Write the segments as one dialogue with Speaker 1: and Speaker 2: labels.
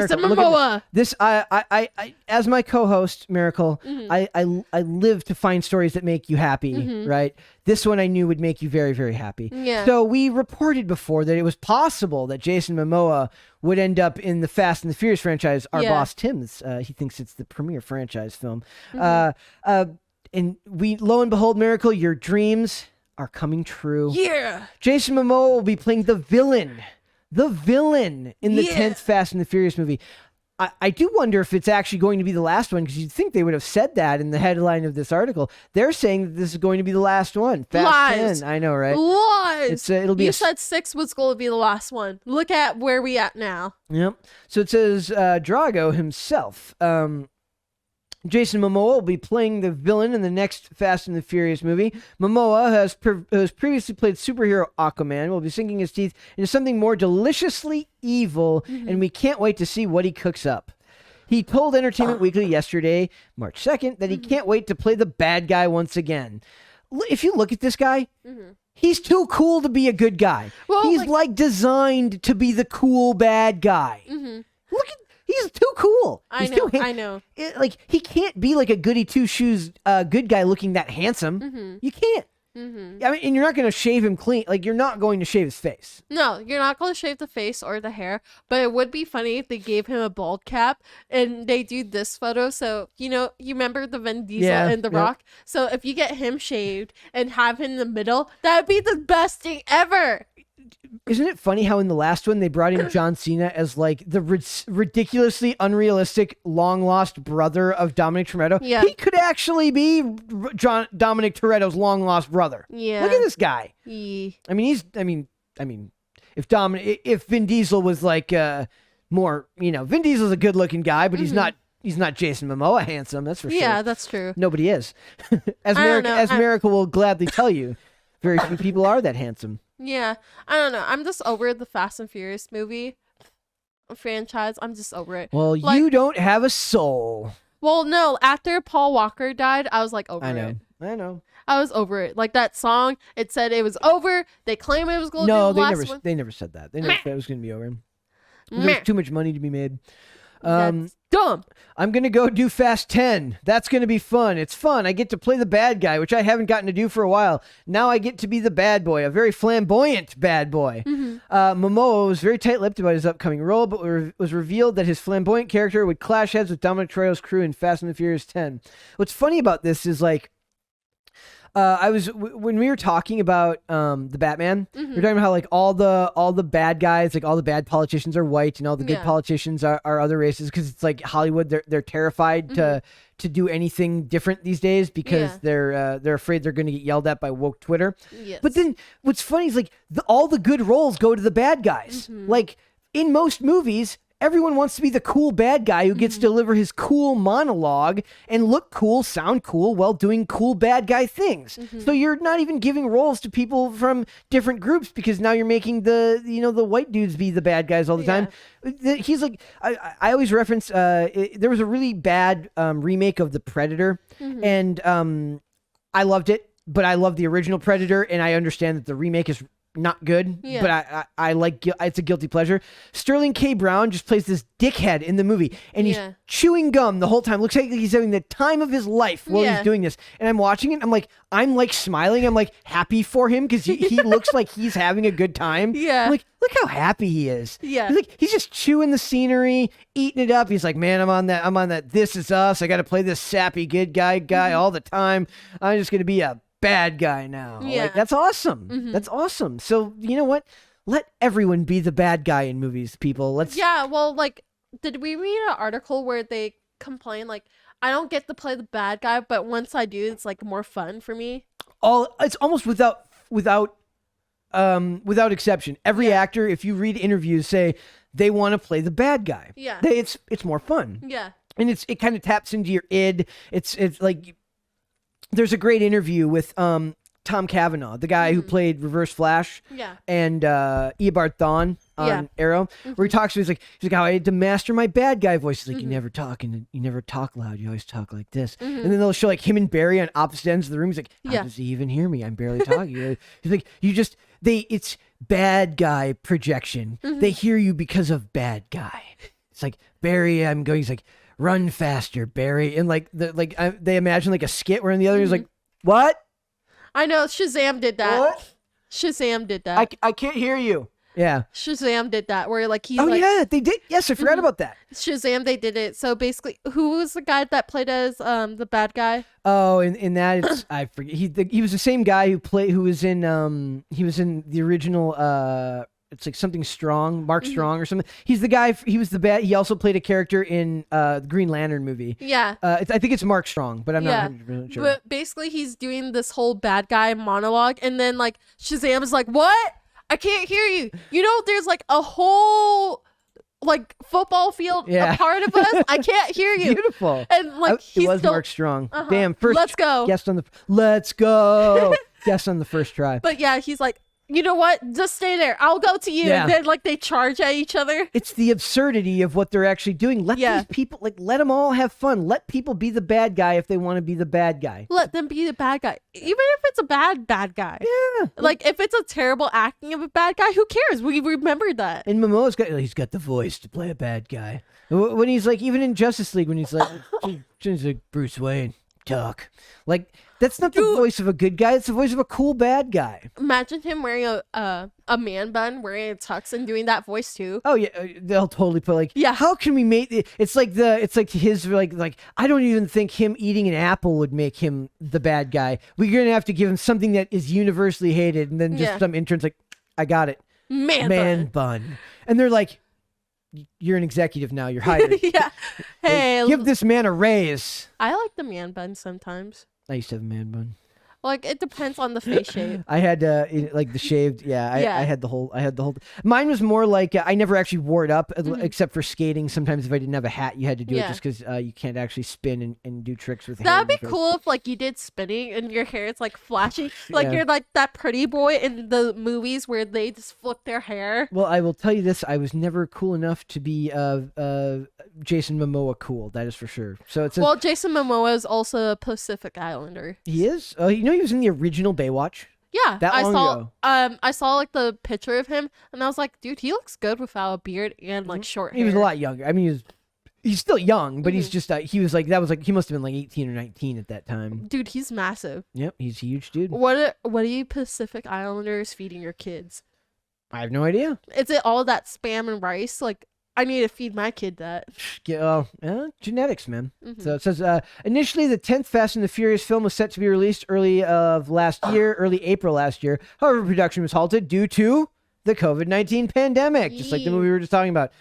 Speaker 1: Jason
Speaker 2: Miracle,
Speaker 1: Momoa.
Speaker 2: This, I, as my co-host, Miracle,
Speaker 1: Mm-hmm.
Speaker 2: I live to find stories that make you happy, right? This one I knew would make you very, very happy.
Speaker 1: Yeah.
Speaker 2: So we reported before that it was possible that Jason Momoa would end up in the Fast and the Furious franchise. Our
Speaker 1: Yeah.
Speaker 2: boss, Tim's, he thinks it's the premier franchise film.
Speaker 1: Mm-hmm.
Speaker 2: And we, lo and behold, Miracle, your dreams are coming true.
Speaker 1: Yeah.
Speaker 2: Jason Momoa will be playing the villain in the
Speaker 1: Yeah.
Speaker 2: 10th Fast and the Furious movie. I do wonder if it's actually going to be the last one, because you'd think they would have said that in the headline of this article. They're saying that this is going to be the last one. Fast
Speaker 1: Lies.
Speaker 2: 10. I know, right?
Speaker 1: Lies.
Speaker 2: It'll be
Speaker 1: You said 6 was going to be the last one. Look at where we at now.
Speaker 2: Yep. So it says Drago himself. Jason Momoa will be playing the villain in the next Fast and the Furious movie. Momoa has previously played superhero Aquaman, will be sinking his teeth into something more deliciously evil, and we can't wait to see what he cooks up. He told Entertainment Weekly yesterday, March 2nd, that he can't wait to play the bad guy once again. If you look at this guy, he's too cool to be a good guy.
Speaker 1: Well,
Speaker 2: he's like designed to be the cool bad guy. Look at he's too cool. He's too
Speaker 1: I know.
Speaker 2: Like, he can't be like a goody two shoes good guy looking that handsome. You can't. I mean, and you're not going to shave him clean. Like, you're not going to shave his face.
Speaker 1: No, you're not going to shave the face or the hair, but it would be funny if they gave him a bald cap and they do this photo. So, you remember the Vin Diesel and The Rock? So if you get him shaved and have him in the middle, that'd be the best thing ever.
Speaker 2: Isn't it funny how in the last one they brought in John Cena as like the ridiculously unrealistic long lost brother of Dominic Toretto?
Speaker 1: Yeah.
Speaker 2: He could actually be Dominic Toretto's long lost brother.
Speaker 1: Yeah.
Speaker 2: Look at this guy.
Speaker 1: Yeah.
Speaker 2: I mean, if Vin Diesel was like more, Vin Diesel's a good looking guy, but he's not Jason Momoa handsome. That's for sure.
Speaker 1: Yeah, that's true.
Speaker 2: Nobody is. As Miracle will gladly tell you, very few people are that handsome.
Speaker 1: Yeah, I don't know. I'm just over the Fast and Furious movie franchise. I'm just over it.
Speaker 2: Well, you don't have a soul.
Speaker 1: Well, no. After Paul Walker died, I was like over it.
Speaker 2: I know.
Speaker 1: I was over it. Like that song, it said it was over. They claim it was going to be the last one.
Speaker 2: They never said that. They never said it was going to be over. There was too much money to be made.
Speaker 1: That's dumb.
Speaker 2: I'm going to go do Fast 10. That's going to be fun. It's fun. I get to play the bad guy, which I haven't gotten to do for a while. Now I get to be the bad boy, a very flamboyant bad boy. Momoa was very tight-lipped about his upcoming role, but was revealed that his flamboyant character would clash heads with Dominic Toretto's crew in Fast and the Furious 10. What's funny about this is like, when we were talking about the Batman, we were talking about how like all the bad guys, like all the bad politicians are white and all the good politicians are other races, because it's like Hollywood, they're terrified to do anything different these days because they're afraid they're going to get yelled at by woke Twitter.
Speaker 1: Yes.
Speaker 2: But then what's funny is like all the good roles go to the bad guys. Like in most movies, everyone wants to be the cool bad guy who gets to deliver his cool monologue and look cool, sound cool, while doing cool bad guy things. So you're not even giving roles to people from different groups, because now you're making the white dudes be the bad guys all the time. He's like, I always reference, there was a really bad remake of The Predator, and I loved it, but I love the original Predator, and I understand that the remake is not good, but I like, it's a guilty pleasure. Sterling K. Brown just plays this dickhead in the movie, and he's chewing gum the whole time. Looks like he's having the time of his life while he's doing this. And I'm watching it, I'm like smiling. I'm like happy for him, because he looks like he's having a good time.
Speaker 1: Yeah.
Speaker 2: I'm like, look how happy he is.
Speaker 1: Yeah.
Speaker 2: He's just chewing the scenery, eating it up. He's like, man, I'm on that This Is Us. I got to play this sappy good guy all the time. I'm just going to be a bad guy now.
Speaker 1: Yeah.
Speaker 2: Like, that's awesome. That's awesome. So you know what? Let everyone be the bad guy in movies, people.
Speaker 1: Well, like, did we read an article where they complain like, I don't get to play the bad guy, but once I do, it's like more fun for me?
Speaker 2: It's almost without exception. Every actor, if you read interviews, say they want to play the bad guy.
Speaker 1: Yeah.
Speaker 2: It's more fun.
Speaker 1: Yeah.
Speaker 2: And it kind of taps into your id. It's like, there's a great interview with Tom Cavanaugh, the guy who played Reverse Flash, and Eobard Thawne on Arrow, where he talks to, he's like, how I had to master my bad guy voice. He's like, you never talk loud. You always talk like this. And then they'll show like him and Barry on opposite ends of the room. He's like, how does he even hear me? I'm barely talking. He's like, it's bad guy projection. They hear you because of bad guy. It's like, Barry, I'm going. He's like, run faster, Barry. And like they imagine like a skit where the other is like, what?
Speaker 1: I know Shazam did that.
Speaker 2: What?
Speaker 1: Shazam did that.
Speaker 2: I can't hear you. Yeah.
Speaker 1: Shazam did that where like he's
Speaker 2: oh
Speaker 1: like,
Speaker 2: yeah, they did. Yes, I forgot about that.
Speaker 1: Shazam, they did it. So basically, who was the guy that played as the bad guy?
Speaker 2: Oh, in that it's I forget. He was the same guy who was in the original it's like something Strong, Mark Strong or something. He's the guy. He was the bad. He also played a character in the Green Lantern movie.
Speaker 1: Yeah.
Speaker 2: I think it's Mark Strong, but I'm not 100% sure.
Speaker 1: But basically, he's doing this whole bad guy monologue, and then like Shazam is like, "What? I can't hear you. You know, there's like a whole like football field a part of us. I can't hear you."
Speaker 2: Beautiful.
Speaker 1: And like
Speaker 2: it was Mark Strong. Damn. First.
Speaker 1: Let's go.
Speaker 2: Guest on the. Let's go. Guest on the first try.
Speaker 1: But yeah, he's like, you know what? Just stay there. I'll go to you.
Speaker 2: Yeah.
Speaker 1: And then like they charge at each other.
Speaker 2: It's the absurdity of what they're actually doing. Let these people let them all have fun. Let people be the bad guy if they want to be the bad guy.
Speaker 1: Let them be the bad guy, even if it's a bad guy.
Speaker 2: Yeah.
Speaker 1: Like if it's a terrible acting of a bad guy, who cares? We remember that.
Speaker 2: And Momoa's he's got the voice to play a bad guy. When he's like, even in Justice League, when he's like, he's like Bruce Wayne, talk. Like, that's not the voice of a good guy. It's the voice of a cool bad guy.
Speaker 1: Imagine him wearing a man bun, wearing a tux, and doing that voice too.
Speaker 2: Oh yeah, they'll totally put like, how can we make it? It's like his like I don't even think him eating an apple would make him the bad guy. We're gonna have to give him something that is universally hated, and then just some intern's like, I got it, man bun, and they're like, you're an executive now. You're hired.
Speaker 1: Yeah. Hey,
Speaker 2: give this man a raise.
Speaker 1: I like the man bun sometimes.
Speaker 2: I used to have a man bun.
Speaker 1: Like it depends on the face shape.
Speaker 2: I had like the shaved. Yeah, I had the whole. Mine was more like I never actually wore it up except for skating. Sometimes if I didn't have a hat, you had to do it just because you can't actually spin and do tricks with hair.
Speaker 1: That'd be cool if like you did spinning and your hair is like flashing, like you're like that pretty boy in the movies where they just flip their hair.
Speaker 2: Well, I will tell you this: I was never cool enough to be Jason Momoa cool. That is for sure. So it's
Speaker 1: Jason Momoa is also a Pacific Islander.
Speaker 2: He is. He was in the original Baywatch.
Speaker 1: Yeah,
Speaker 2: that long ago.
Speaker 1: I saw like the picture of him, and I was like, dude, he looks good without a beard and like short hair.
Speaker 2: He was a lot younger. I mean, he's still young, but he's just he was like he must have been like 18 or 19 at that time.
Speaker 1: Dude, he's massive.
Speaker 2: Yep, he's a huge dude.
Speaker 1: What are you Pacific Islanders feeding your kids?
Speaker 2: I have no idea.
Speaker 1: Is it all that Spam and rice? Like, I need to feed my kid that.
Speaker 2: Genetics, man. So it says, initially the 10th Fast and the Furious film was set to be released early April last year. However, production was halted due to the COVID-19 pandemic, just like the movie we were just talking about.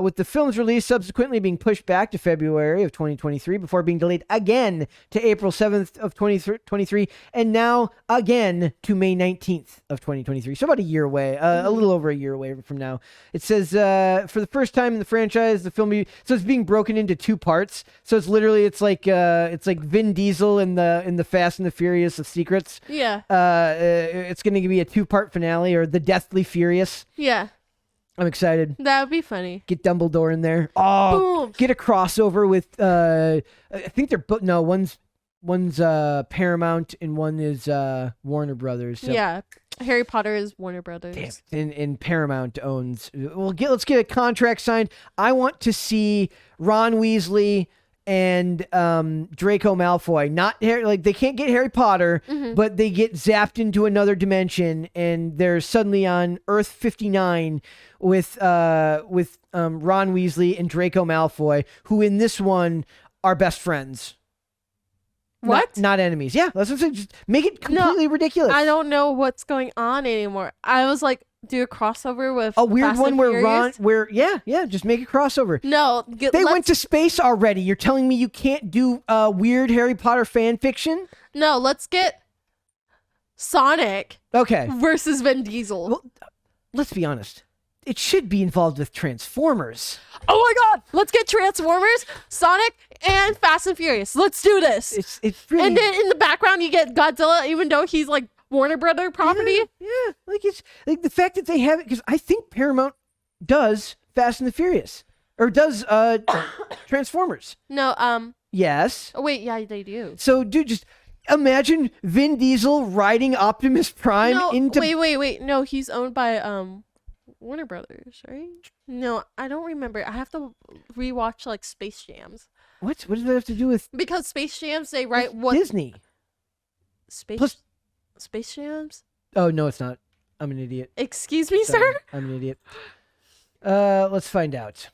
Speaker 2: With the film's release subsequently being pushed back to February of 2023 before being delayed again to April 7th of 2023 and now again to May 19th of 2023. So about a year away, a little over a year away from now. It says for the first time in the franchise, the film so it's being broken into two parts. So it's literally it's like Vin Diesel in the Fast and the Furious of Secrets.
Speaker 1: Yeah.
Speaker 2: It's going to be a 2-part finale or the Deathly Furious.
Speaker 1: Yeah.
Speaker 2: I'm excited.
Speaker 1: That would be funny.
Speaker 2: Get Dumbledore in there. Oh, boom. Get a crossover with. I think they're one's Paramount and one is Warner Brothers. So.
Speaker 1: Yeah, Harry Potter is Warner Brothers.
Speaker 2: Damn. And Paramount owns. Let's get a contract signed. I want to see Ron Weasley and Draco Malfoy. Not Harry, they can't get Harry Potter, but they get zapped into another dimension, and they're suddenly on Earth 59 with Ron Weasley and Draco Malfoy, who in this one are best friends.
Speaker 1: What?
Speaker 2: Not enemies. Yeah, that's what I'm saying. Just make it completely ridiculous.
Speaker 1: I don't know what's going on anymore. I was like, do a crossover with
Speaker 2: a weird
Speaker 1: Fast
Speaker 2: one
Speaker 1: and
Speaker 2: where
Speaker 1: Furious?
Speaker 2: just make a crossover.
Speaker 1: No,
Speaker 2: they went to space already. You're telling me you can't do weird Harry Potter fan fiction?
Speaker 1: No, let's get Sonic versus Vin Diesel.
Speaker 2: Well, let's be honest. It should be involved with Transformers.
Speaker 1: Oh my God! Let's get Transformers, Sonic, and Fast and Furious. Let's do this.
Speaker 2: It's really...
Speaker 1: And then in the background you get Godzilla, even though he's like Warner Brother property.
Speaker 2: Yeah. It's like the fact that they have it because I think Paramount does Fast and the Furious or does Transformers.
Speaker 1: No.
Speaker 2: Yes.
Speaker 1: Oh wait, yeah, they do.
Speaker 2: So, dude, just imagine Vin Diesel riding Optimus Prime into.
Speaker 1: Wait. No, he's owned by Warner Brothers, right? No, I don't remember. I have to rewatch like Space Jams.
Speaker 2: What does that have to do with?
Speaker 1: Because Space Jams, they write what
Speaker 2: Disney.
Speaker 1: Space Jams?
Speaker 2: Oh no, it's not. I'm an idiot.
Speaker 1: Excuse me,
Speaker 2: Sorry,
Speaker 1: sir?
Speaker 2: I'm an idiot. Let's find out.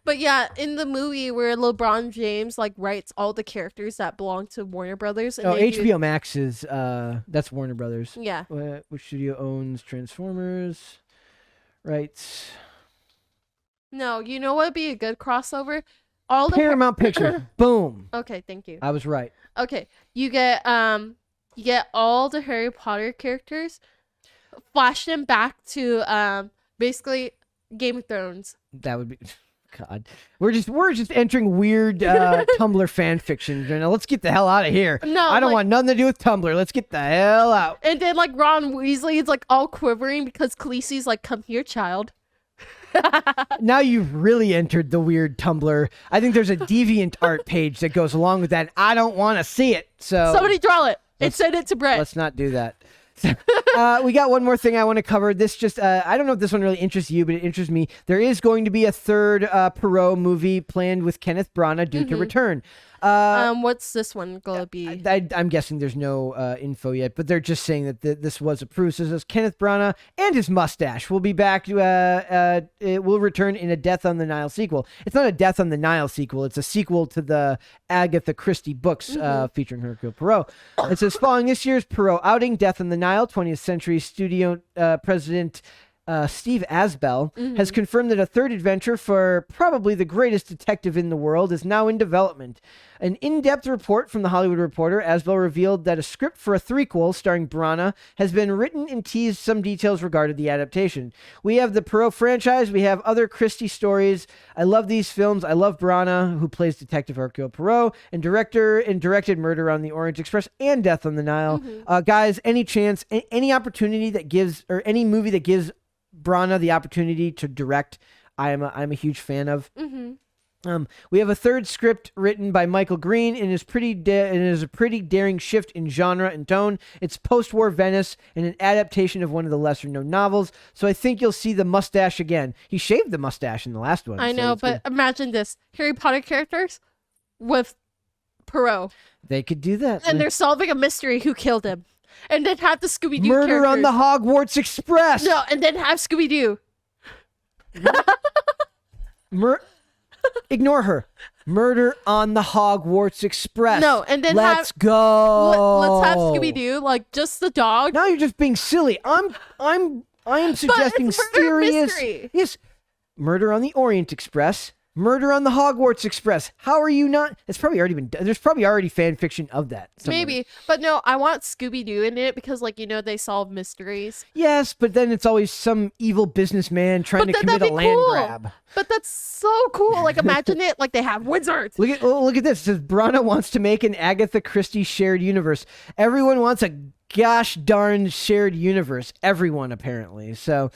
Speaker 1: But yeah, in the movie where LeBron James like writes all the characters that belong to Warner Brothers. And
Speaker 2: HBO Max is that's Warner Brothers.
Speaker 1: Yeah.
Speaker 2: Which studio owns Transformers? Rights.
Speaker 1: No, you know what would be a good crossover? All the
Speaker 2: Paramount Pictures. Boom.
Speaker 1: Okay, thank you.
Speaker 2: I was right.
Speaker 1: Okay, you get all the Harry Potter characters, flash them back to basically Game of Thrones.
Speaker 2: That would be. God, we're just entering weird Tumblr fan fiction. Now let's get the hell out of here.
Speaker 1: No,
Speaker 2: I don't want nothing to do with Tumblr. Let's get the hell out.
Speaker 1: And then like Ron Weasley is like all quivering because Khaleesi's like, "Come here, child."
Speaker 2: Now you've really entered the weird Tumblr. I think there's a deviant art page that goes along with that. I don't want to see it. So
Speaker 1: somebody draw it and send it to Brett.
Speaker 2: Let's not do that. We got one more thing I want to cover. This just, I don't know if this one really interests you, but it interests me. There is going to be a third Perot movie planned with Kenneth Branagh due to return.
Speaker 1: What's this one gonna be?
Speaker 2: I'm guessing there's no info yet, but they're just saying that this was approved. So this Kenneth Branagh and his mustache will be back. It will return in a Death on the Nile sequel. It's not a Death on the Nile sequel. It's a sequel to the Agatha Christie books featuring Hercule Poirot. It says, following this year's Poirot outing, Death on the Nile, 20th Century Studio president Steve Asbell has confirmed that a third adventure for probably the greatest detective in the world is now in development. An in-depth report from The Hollywood Reporter, Asbell revealed that a script for a threequel starring Branagh has been written and teased some details regarding the adaptation. We have the Poirot franchise. We have other Christie stories. I love these films. I love Branagh, who plays Detective Hercule Poirot, and directed Murder on the Orient Express and Death on the Nile. Guys, any chance, any opportunity that gives, or any movie that gives Branagh the opportunity to direct, I'm a huge fan of. We have a third script written by Michael Green, and is a pretty daring shift in genre and tone. It's post-war Venice and an adaptation of one of the lesser-known novels. So I think you'll see the mustache again. He shaved the mustache in the last one.
Speaker 1: I know, but imagine this: Harry Potter characters with Poirot.
Speaker 2: They could do that,
Speaker 1: and they're solving a mystery: who killed him. And then have the Scooby-Doo
Speaker 2: Murder
Speaker 1: characters.
Speaker 2: on the Hogwarts Express.
Speaker 1: No, and then have Scooby-Doo.
Speaker 2: Ignore her. Murder on the Hogwarts Express.
Speaker 1: No, and then
Speaker 2: let's go.
Speaker 1: Let's have Scooby-Doo, like just the dog.
Speaker 2: Now you're just being silly. I am suggesting serious.
Speaker 1: Mystery.
Speaker 2: Yes, Murder on the Orient Express. Murder on the Hogwarts Express. How are you not? It's probably already been done. There's probably already fan fiction of that somewhere.
Speaker 1: Maybe, but no, I want Scooby-Doo in it because, like, they solve mysteries.
Speaker 2: Yes, but then it's always some evil businessman trying to commit a land grab.
Speaker 1: But that's so cool. Like, imagine it. Like, they have wizards.
Speaker 2: Look at this. It says Branagh wants to make an Agatha Christie shared universe. Everyone wants a gosh darn shared universe. Everyone, apparently. So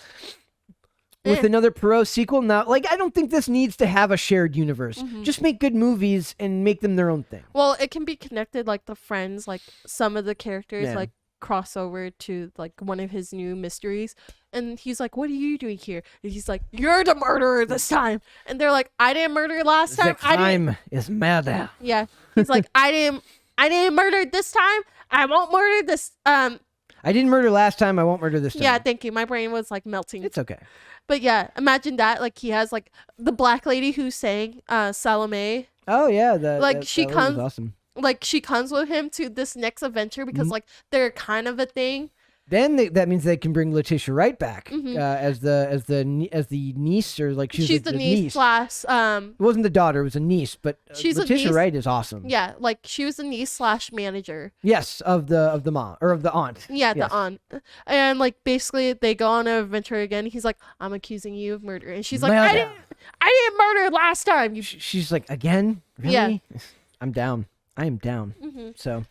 Speaker 2: with another Poirot sequel, now, like, I don't think this needs to have a shared universe. Just make good movies and make them their own thing.
Speaker 1: Well, it can be connected, like the Friends, like some of the characters, like cross over to like one of his new mysteries, and he's like, "What are you doing here?" And he's like, "You're the murderer this time." And they're like, "I didn't murder last time.
Speaker 2: The crime is murder."
Speaker 1: Yeah, he's like, "I didn't murder this time. I won't murder this."
Speaker 2: I didn't murder last time. I won't murder this time.
Speaker 1: Yeah, thank you. My brain was like melting.
Speaker 2: It's okay.
Speaker 1: But yeah, imagine that. Like, he has like the black lady who sang Salome.
Speaker 2: Oh yeah,
Speaker 1: she comes.
Speaker 2: Awesome.
Speaker 1: Like, she comes with him to this next adventure because like they're kind of a thing.
Speaker 2: Then that means they can bring Letitia Wright back as the niece, or like she's
Speaker 1: the niece slash
Speaker 2: It wasn't the daughter; it was a niece. But
Speaker 1: she's
Speaker 2: Letitia Wright is awesome.
Speaker 1: Yeah, like she was the niece slash manager.
Speaker 2: Yes, of the mom, or of the aunt.
Speaker 1: Yeah,
Speaker 2: yes.
Speaker 1: the aunt. And like basically they go on an adventure again. He's like, "I'm accusing you of murder," and she's like, "I didn't murder last time."
Speaker 2: She's like, "Again? Really?"
Speaker 1: Yeah.
Speaker 2: I'm down. I am down. So.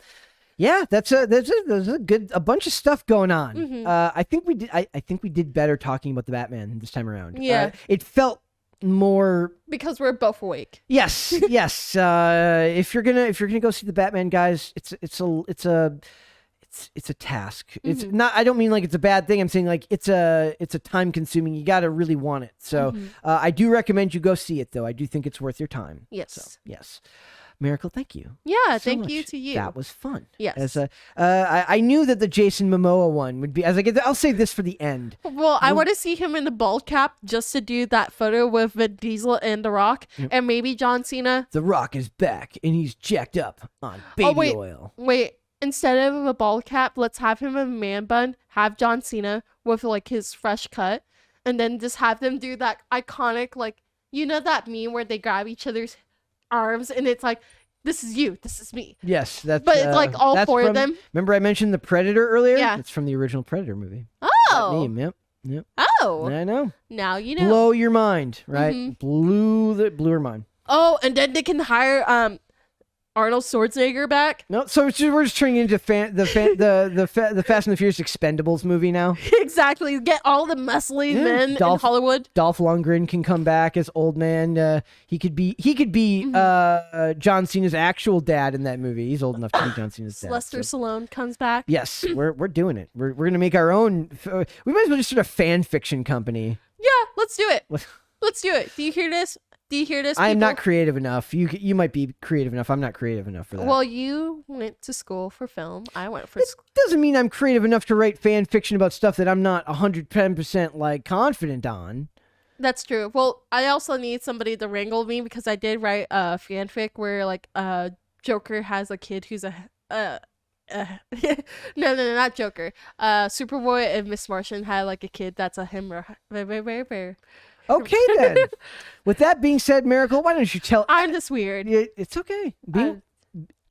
Speaker 2: Yeah, there's a bunch of stuff going on. I think we did better talking about the Batman this time around.
Speaker 1: Yeah,
Speaker 2: it felt more
Speaker 1: because we're both awake.
Speaker 2: Yes, yes. If you're gonna go see the Batman, guys, it's it's a task. It's not. I don't mean like it's a bad thing. I'm saying like it's a time consuming. You got to really want it. So I do recommend you go see it, though. I do think it's worth your time.
Speaker 1: Yes.
Speaker 2: So, yes. Miracle, thank you.
Speaker 1: Yeah, thank you to you.
Speaker 2: That was fun.
Speaker 1: Yes.
Speaker 2: I knew that the Jason Momoa one would be. I'll save this for the end.
Speaker 1: Well, I want to see him in the bald cap just to do that photo with Vin Diesel and The Rock, and maybe John Cena.
Speaker 2: The Rock is back, and he's jacked up on baby oil.
Speaker 1: Wait. Instead of a bald cap, let's have him in a man bun. Have John Cena with like his fresh cut, and then just have them do that iconic like that meme where they grab each other's arms and it's like, this is you, this is me.
Speaker 2: Yes, that's.
Speaker 1: But it's like all four of them.
Speaker 2: Remember, I mentioned the Predator earlier.
Speaker 1: Yeah,
Speaker 2: it's from the original Predator movie.
Speaker 1: Oh,
Speaker 2: that meme. Yep.
Speaker 1: Oh,
Speaker 2: I know.
Speaker 1: Now you know.
Speaker 2: Blow your mind, right? Blew her mind.
Speaker 1: Oh, and then they can hire Arnold Schwarzenegger back.
Speaker 2: No, so we're just turning into the Fast and the Furious Expendables movie now.
Speaker 1: Exactly. Get all the muscly men in Hollywood.
Speaker 2: Dolph Lundgren can come back as old man. He could be John Cena's actual dad in that movie. He's old enough to be John Cena's dad.
Speaker 1: Sylvester Stallone comes back.
Speaker 2: Yes, we're doing it. We're gonna make our own. We might as well just start a fan fiction company.
Speaker 1: Yeah, let's do it. Let's do it. Do you hear this?
Speaker 2: I am not creative enough. You might be creative enough. I'm not creative enough for that.
Speaker 1: Well, you went to school for film. I went for school.
Speaker 2: Doesn't mean I'm creative enough to write fan fiction about stuff that I'm not 110% like confident on.
Speaker 1: That's true. Well, I also need somebody to wrangle me because I did write a fanfic where like Joker has a kid who's no, not Joker. Superboy and Miss Martian had like a kid that's a him.
Speaker 2: Okay, then. With that being said, Miracle, why don't you tell...
Speaker 1: I'm just weird.
Speaker 2: It's okay.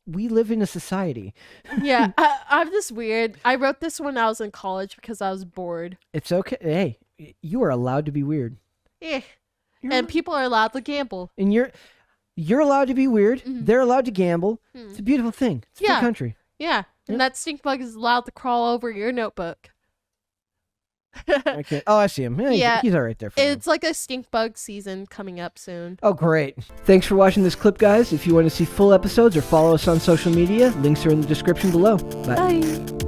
Speaker 2: We live in a society.
Speaker 1: Yeah, I'm just weird. I wrote this when I was in college because I was bored.
Speaker 2: It's okay. Hey, you are allowed to be weird.
Speaker 1: Yeah. And people are allowed to gamble.
Speaker 2: And you're allowed to be weird. They're allowed to gamble. It's a beautiful thing. It's a free country.
Speaker 1: Yeah. And that stink bug is allowed to crawl over your notebook.
Speaker 2: Okay. Oh, I see him. Yeah, he's all right there.
Speaker 1: It's like a stink bug season coming up soon.
Speaker 2: Oh, great. Thanks for watching this clip, guys. If you want to see full episodes or follow us on social media, links are in the description below. Bye.
Speaker 1: Bye.